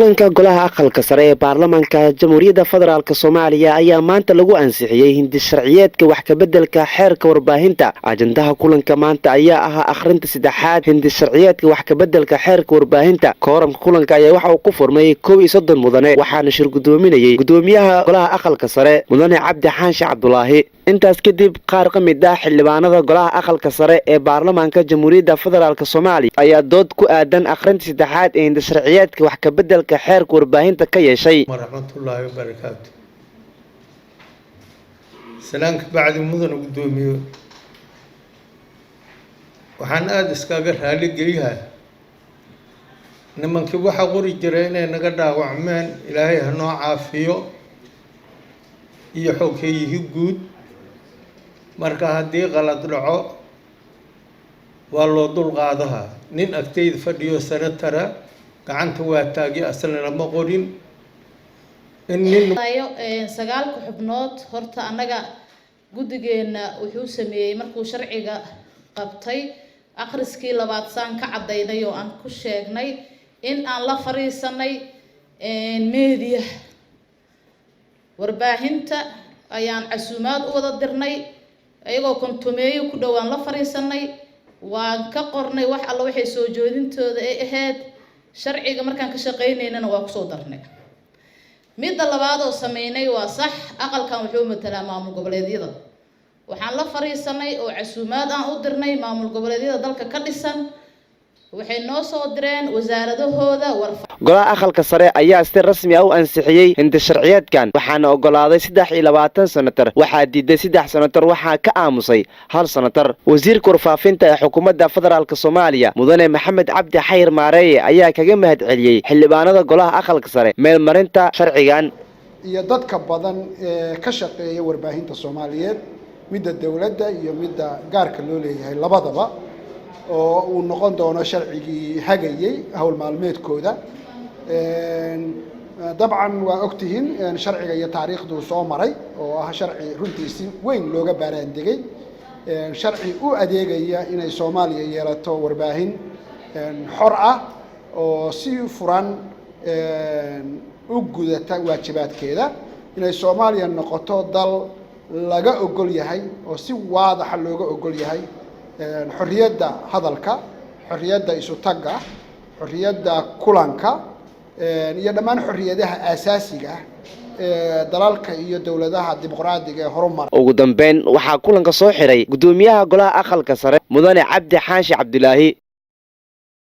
kulanka golaha aqalka sare ee baarlamaanka jamhuuriyadda federaalk Soomaaliya ayaa maanta lagu ansixiyay hindi sharciyeedka wax ka bedelka xeerka warbaahinta. Ajandaha kulanka maanta ayaa ahaa akhrinta saddexaad hindi sharciyeedka wax ka bedelka xeerka warbaahinta. Kooramka kulanka ayaa waxa uu ku furmay 31 mudane waxaana shir gudoominayay gudoomiyaha golaha aqalka sare mudane Cabdi Xaashi Cabdulaahi. intaas kadib qaar ka mid ah xildhibaanada golaha aqalka sare ee baarlamaanka jamhuuriyadda federaalk Soomaaliya ayaa dood ku aadan akhrinta saddexaad ee hindi sharciyeedka wax ka bedelka xeerka warbaahinta ka yeeshay. Warahmatullaahi wabarakaatuh. Salaanka bacdi mudan gudoomiyo. Waxaan aad iskaga raali geliyaa nimankii waxa qori jiray inay naga dhaawacmeen Ilaahay ha noo caafiyo iyo xogeeyihii guud. marka haddii qalad dhaco waa loo dulqaadaha nin agtayda fadhiyo sanatara gacanta waa taagi aslan lama qorin in sagaalka xubnood horta anaga gudigeena wuxuu sameeyay markuu sharciga qabtay akhriskii labaad saan ka cadeynay oo aan ku sheegnay in aan la fariisanay media warbaahinta ayaan casuumaad u wada dirnay ayagoo kontumeeyo ku dhawaan la fariisanay waan ka qornay wax alla waxay soo joodintooda ay ahayd sharciga markaan ka shaqeynayna waa ku soo darnay midda labaad oo sameynay waa sax aqalkan wuxuu matalaa maamul goboleedyada waxaan la fariisanay oo casuumaad aan u dirnay maamul goboleedyada dalka ka dhisan waxay noo soo direen wasaaradahooda golaha aqalka sare ayaa si rasmi ah u ansixiyay hindi sharciyeedkan waxaana ogolaaday 23 sanatar waxaa diiday 3 sanatar waxaa ka aamusay 1 sanatar. wasiirka warfaafinta ee xukuumadda federaalk Soomaaliya mudane Maxamed Cabdi Xayir Maareeye ayaa kaga mahadceliyay xildhibaanada golaha aqalka sare meel marinta sharcigan iyo dadka badan ee ka shaqeeya warbaahinta Soomaaliyeed midda dawladda iyo midda gaarka loo leeyahay labadaba oo uu noqon doono sharcigii hagayay hawl maalmeedkooda. dabcan waa ogtihiin sharciga iyo taariikhdu soo maray oo ah sharci runtiisi weyn looga baaraandegay sharci u adeegaya inay Soomaaliya yeelato warbaahin xor ah oo si furan u gudata waajibaadkeeda inay Soomaaliya noqoto dal laga ogol yahay oo si waadax looga ogol yahay xorriyadda hadalka xorriyadda isu tagga xorriyadda kulanka iyo dhammaan xorriyadaha aasaasiga ah dalalka iyo dawladaha dimuqraadiga ee horumar. ugu dambeyn waxaa kulanka soo xiray gudoomiyaha golaha aqalka sare mudane Cabdi Xaashi Cabdulaahi.